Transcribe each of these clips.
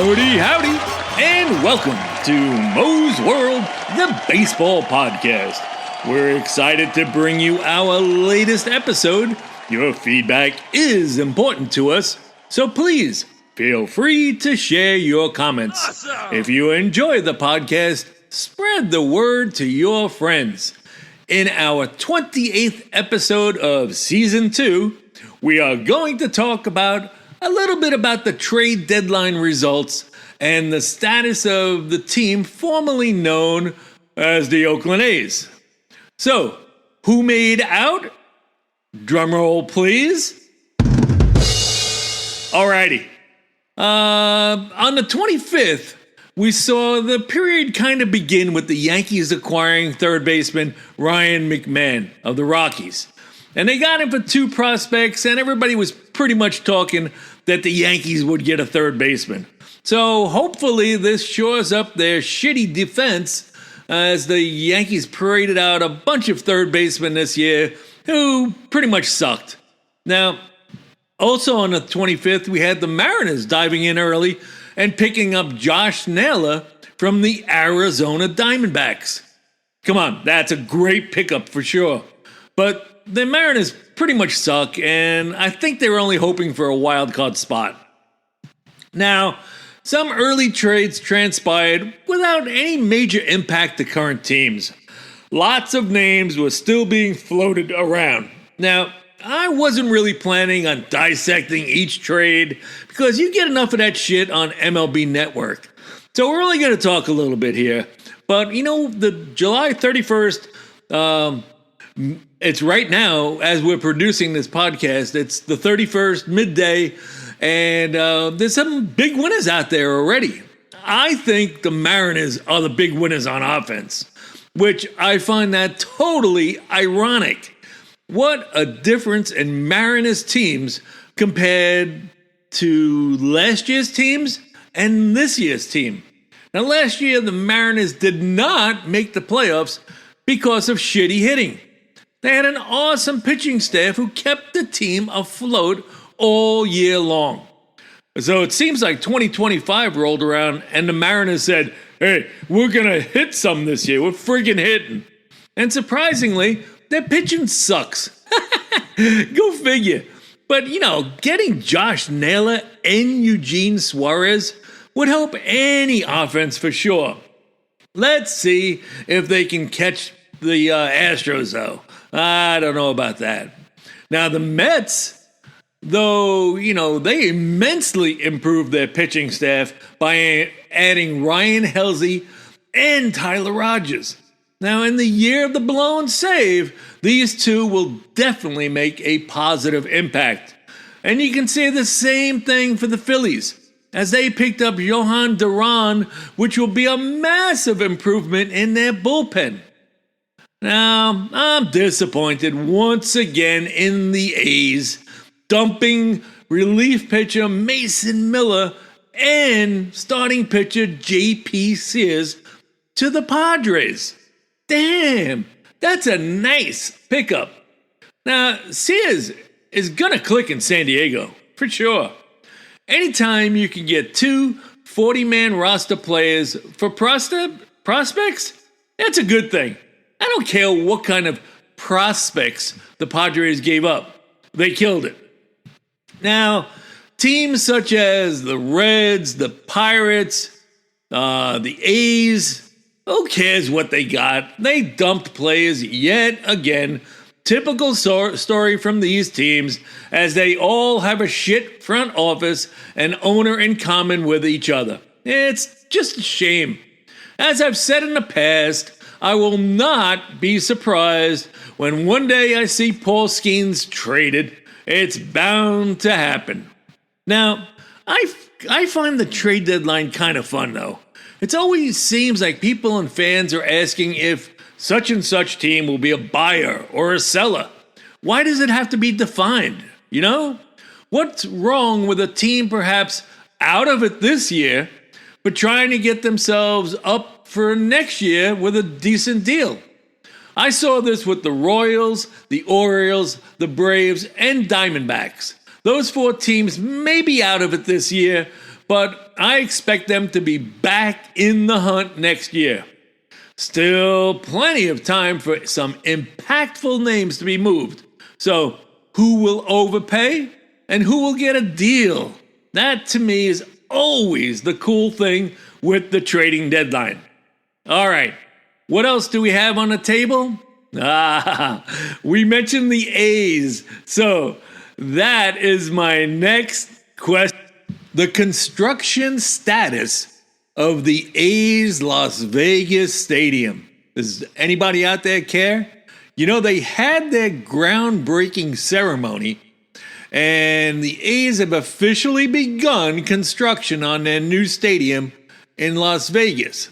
Howdy, howdy, and welcome to Mo's World, the baseball podcast. We're excited to bring you our latest episode. Your feedback is important to us, so please feel free to share your comments. Awesome. If you enjoy the podcast, spread the word to your friends. In our 28th episode of Season 2, we are going to talk about a little bit about the trade deadline results and the status of the team formerly known as the Oakland A's. So, who made out? Drumroll, please. Alrighty. On the 25th, we saw the period kind of begin with the Yankees acquiring third baseman Ryan McMahon of the Rockies. And they got him for 2 prospects, and everybody was pretty much talking that the Yankees would get a third baseman. So hopefully this shores up their shitty defense as the Yankees paraded out a bunch of third basemen this year who pretty much sucked. Now, also on the 25th, we had the Mariners diving in early and picking up Josh Naylor from the Arizona Diamondbacks. Come on, that's a great pickup for sure. But the Mariners pretty much suck, and I think they were only hoping for a wild card spot. Now, some early trades transpired without any major impact to current teams. Lots of names were still being floated around. Now, I wasn't really planning on dissecting each trade because you get enough of that shit on MLB Network. So we're only going to talk a little bit here. But, the July 31st, it's right now as we're producing this podcast. It's the 31st midday, and there's some big winners out there already. I think the Mariners are the big winners on offense, which I find that totally ironic. What a difference in Mariners teams compared to last year's teams and this year's team. Now, last year, the Mariners did not make the playoffs because of shitty hitting. They had an awesome pitching staff who kept the team afloat all year long. So it seems like 2025 rolled around and the Mariners said, hey, we're going to hit some this year. We're friggin' hitting. And surprisingly, their pitching sucks. Go figure. But, getting Josh Naylor and Eugene Suarez would help any offense for sure. Let's see if they can catch the Astros, though. I don't know about that. Now, the Mets, though, they immensely improved their pitching staff by adding Ryan Helsley and Tyler Rogers. Now, in the year of the blown save, these two will definitely make a positive impact. And you can say the same thing for the Phillies, as they picked up Johan Duran, which will be a massive improvement in their bullpen. Now, I'm disappointed once again in the A's, dumping relief pitcher Mason Miller and starting pitcher J.P. Sears to the Padres. Damn, that's a nice pickup. Now, Sears is going to click in San Diego, for sure. Anytime you can get 2 40-man roster players for prospects, that's a good thing. I don't care what kind of prospects the Padres gave up. They killed it. Now, teams such as the Reds, the Pirates, the A's, who cares what they got? They dumped players yet again. Typical story from these teams, as they all have a shit front office and owner in common with each other. It's just a shame. As I've said in the past, I will not be surprised when one day I see Paul Skeens traded. It's bound to happen. Now, I find the trade deadline kind of fun, though. It always seems like people and fans are asking if such and such team will be a buyer or a seller. Why does it have to be defined? What's wrong with a team perhaps out of it this year, but trying to get themselves up for next year with a decent deal? I saw this with the Royals, the Orioles, the Braves, and Diamondbacks. Those 4 teams may be out of it this year, but I expect them to be back in the hunt next year. Still plenty of time for some impactful names to be moved. So, who will overpay and who will get a deal? That to me is always the cool thing with the trading deadline. All right, what else do we have on the table? We mentioned the A's. So, that is my next question. The construction status of the A's Las Vegas Stadium. Does anybody out there care? You know, they had their groundbreaking ceremony, and the A's have officially begun construction on their new stadium in Las Vegas.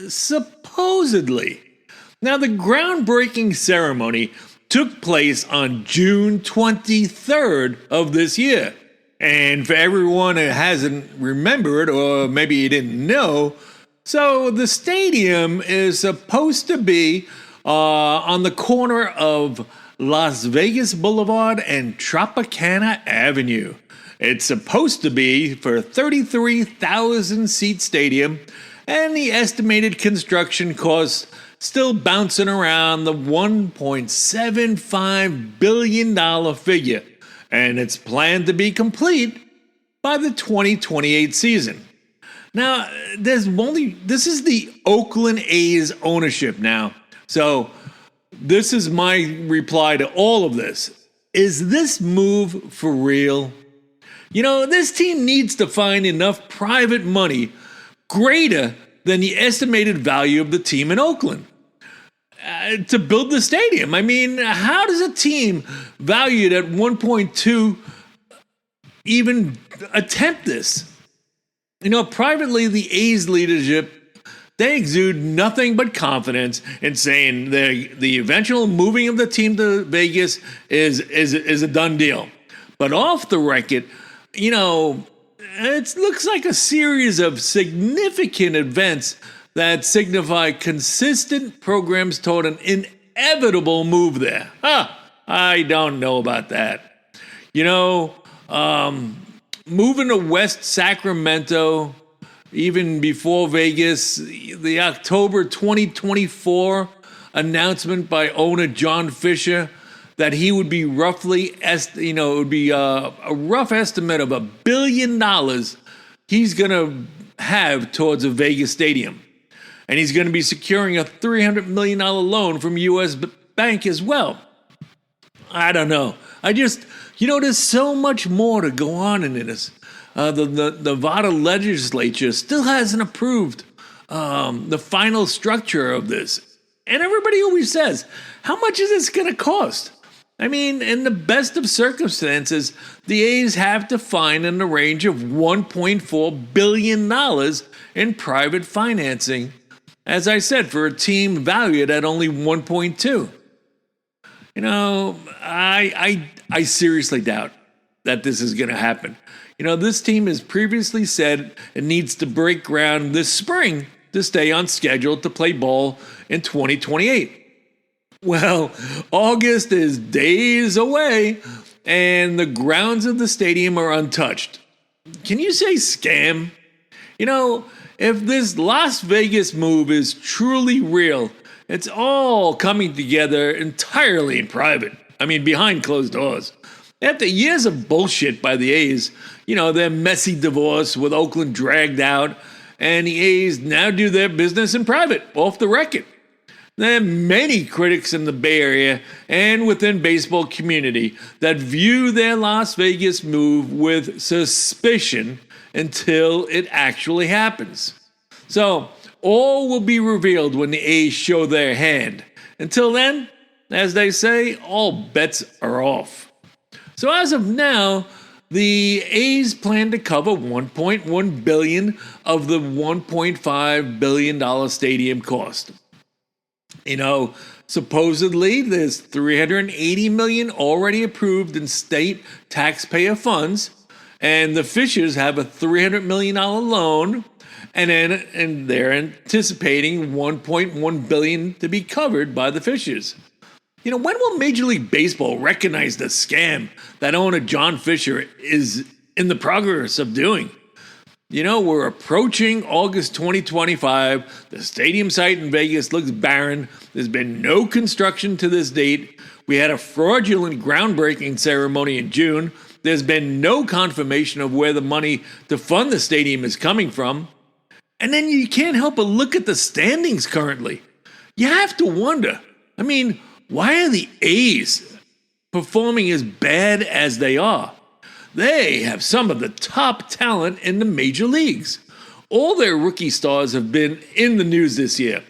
Supposedly. Now, the groundbreaking ceremony took place on June 23rd of this year. And for everyone who hasn't remembered, or maybe you didn't know, so the stadium is supposed to be on the corner of Las Vegas Boulevard and Tropicana Avenue. It's supposed to be for a 33,000-seat stadium, and the estimated construction cost still bouncing around the $1.75 billion figure. And it's planned to be complete by the 2028 season. Now, this is the Oakland A's ownership now. So, this is my reply to all of this. Is this move for real? You know, this team needs to find enough private money greater than the estimated value of the team in Oakland to build the stadium. I mean, how does a team valued at 1.2 even attempt this? You know, privately, the A's leadership, they exude nothing but confidence in saying the eventual moving of the team to Vegas is a done deal. But off the record, you know, it looks like a series of significant events that signify consistent programs toward an inevitable move there. I don't know about that. You know, moving to West Sacramento, even before Vegas, the October 2024 announcement by owner John Fisher that he would be roughly, it would be a rough estimate of $1 billion he's going to have towards a Vegas stadium. And he's going to be securing a $300 million loan from U.S. Bank as well. I don't know. There's so much more to go on in this. The Nevada legislature still hasn't approved the final structure of this. And everybody always says, how much is this going to cost? I mean, in the best of circumstances, the A's have to find in the range of $1.4 billion in private financing, as I said, for a team valued at only 1.2. You know, I seriously doubt that this is going to happen. You know, this team has previously said it needs to break ground this spring to stay on schedule to play ball in 2028. Well, August is days away, and the grounds of the stadium are untouched. Can you say scam? You know, if this Las Vegas move is truly real, it's all coming together entirely in private. I mean, behind closed doors. After years of bullshit by the A's, you know, their messy divorce with Oakland dragged out, and the A's now do their business in private, off the record. There are many critics in the Bay Area and within baseball community that view their Las Vegas move with suspicion until it actually happens. So, all will be revealed when the A's show their hand. Until then, as they say, all bets are off. So as of now, the A's plan to cover $1.1 billion of the $1.5 billion stadium cost. You know, supposedly there's $380 million already approved in state taxpayer funds, and the Fishers have a $300 million loan, and they're anticipating $1.1 billion to be covered by the Fishers. You know, when will Major League Baseball recognize the scam that owner John Fisher is in the progress of doing? We're approaching August 2025. The stadium site in Vegas looks barren. There's been no construction to this date. We had a fraudulent groundbreaking ceremony in June. There's been no confirmation of where the money to fund the stadium is coming from. And then you can't help but look at the standings currently. You have to wonder, why are the A's performing as bad as they are? They have some of the top talent in the major leagues. All their rookie stars have been in the news this year.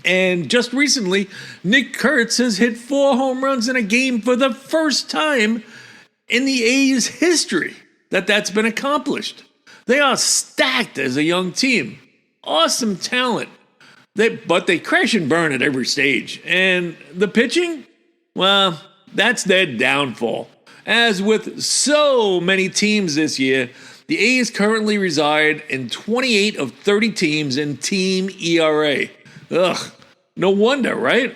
And just recently, Nick Kurtz has hit 4 home runs in a game for the first time in the A's history that's been accomplished. They are stacked as a young team. Awesome talent. But they crash and burn at every stage. And the pitching? Well, that's their downfall. As with so many teams this year, the A's currently reside in 28 of 30 teams in team ERA. Ugh, no wonder, right?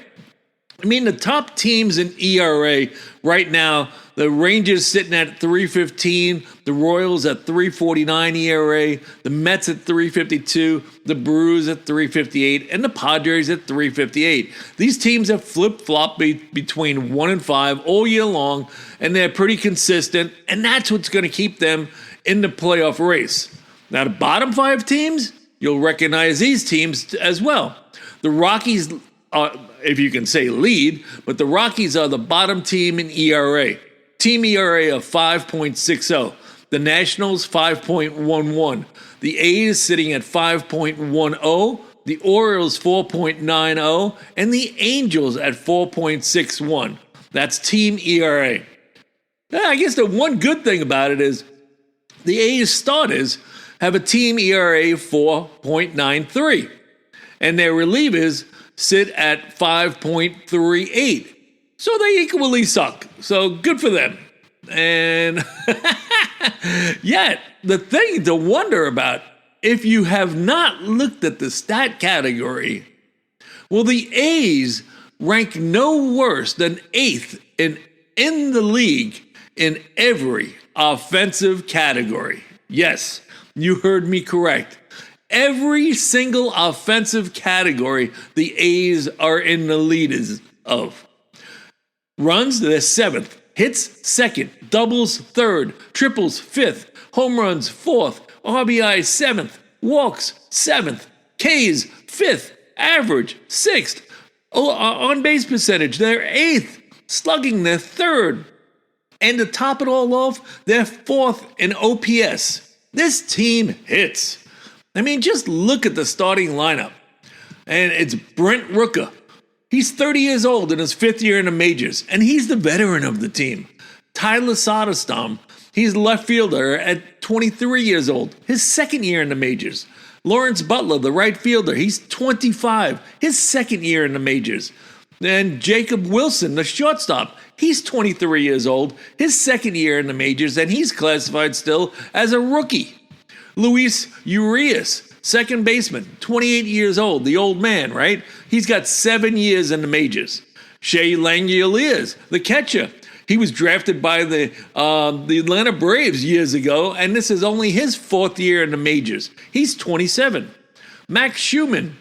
The top teams in ERA right now, the Rangers sitting at 3.15, the Royals at 3.49 ERA, the Mets at 3.52, the Brewers at 3.58, and the Padres at 3.58. These teams have flip-flopped between 1 and 5 all year long, and they're pretty consistent, and that's what's going to keep them in the playoff race. Now, the bottom 5 teams, you'll recognize these teams as well. The Rockies are, if you can say lead, but the Rockies are the bottom team in ERA. Team ERA of 5.60. The Nationals, 5.11. The A's sitting at 5.10. The Orioles, 4.90. And the Angels at 4.61. That's team ERA. I guess the one good thing about it is the A's starters have a team ERA of 4.93. And their relievers sit at 5.38. So they equally suck. So good for them. And yet, the thing to wonder about, if you have not looked at the stat category, well, the A's rank no worse than 8th in the league in every offensive category. Yes, you heard me correct. Every single offensive category the A's are in the lead of. Runs, they're 7th. Hits, 2nd. Doubles, 3rd. Triples, 5th. Home runs, 4th. RBI, 7th. Walks, 7th. Ks, 5th. Average, 6th. On-base percentage, they're 8th. Slugging, they're 3rd. And to top it all off, they're 4th in OPS. This team hits. Just look at the starting lineup. And it's Brent Rooker. He's 30 years old in his 5th year in the majors, and he's the veteran of the team. Tyler Soderstrom, he's left fielder at 23 years old, his 2nd year in the majors. Lawrence Butler, the right fielder, he's 25, his 2nd year in the majors. And Jacob Wilson, the shortstop, he's 23 years old, his 2nd year in the majors, and he's classified still as a rookie. Luis Urias, second baseman, 28 years old, the old man, right? He's got 7 years in the majors. Shea Langeliers, the catcher. He was drafted by the Atlanta Braves years ago, and this is only his 4th year in the majors. He's 27. Max Schumann,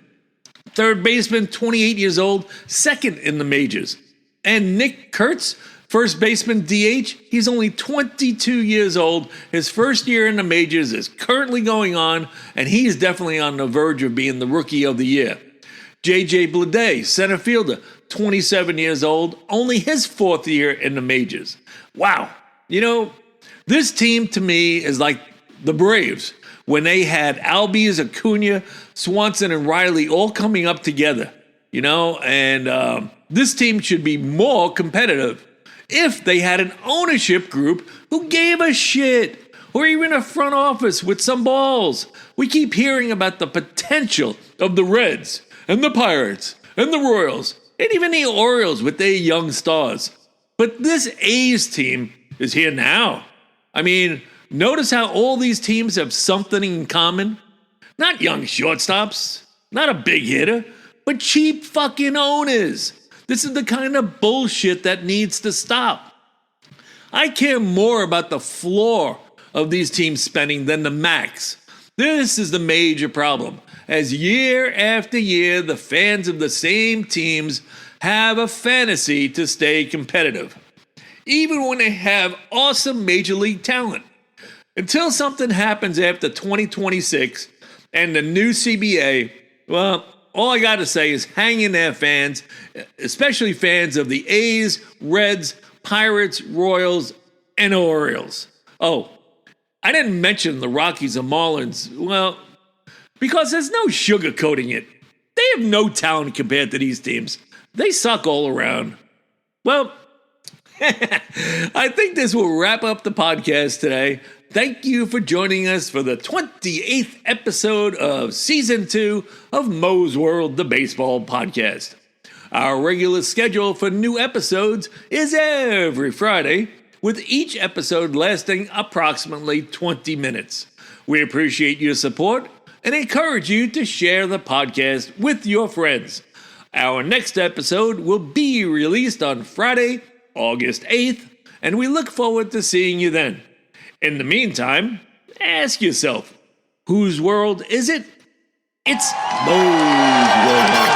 third baseman, 28 years old, 2nd in the majors. And Nick Kurtz, first baseman, DH, he's only 22 years old. His 1st year in the majors is currently going on, and he's definitely on the verge of being the rookie of the year. J.J. Bleday, center fielder, 27 years old, only his 4th year in the majors. Wow. This team to me is like the Braves when they had Albies, Acuna, Swanson, and Riley all coming up together, and this team should be more competitive if they had an ownership group who gave a shit, or even a front office with some balls. We keep hearing about the potential of the Reds and the Pirates and the Royals and even the Orioles with their young stars. But this A's team is here now. Notice how all these teams have something in common? Not young shortstops, not a big hitter, but cheap fucking owners. This is the kind of bullshit that needs to stop. I care more about the floor of these teams spending than the max. This is the major problem, as year after year, the fans of the same teams have a fantasy to stay competitive, even when they have awesome major league talent. Until something happens after 2026 and the new CBA, well, all I got to say is hang in there, fans, especially fans of the A's, Reds, Pirates, Royals, and Orioles. Oh, I didn't mention the Rockies and Marlins, well, because there's no sugarcoating it. They have no talent compared to these teams. They suck all around. Well, I think this will wrap up the podcast today. Thank you for joining us for the 28th episode of Season 2 of Mo's World, the baseball podcast. Our regular schedule for new episodes is every Friday, with each episode lasting approximately 20 minutes. We appreciate your support and encourage you to share the podcast with your friends. Our next episode will be released on Friday, August 8th, and we look forward to seeing you then. In the meantime, ask yourself, whose world is it? It's Mo's World.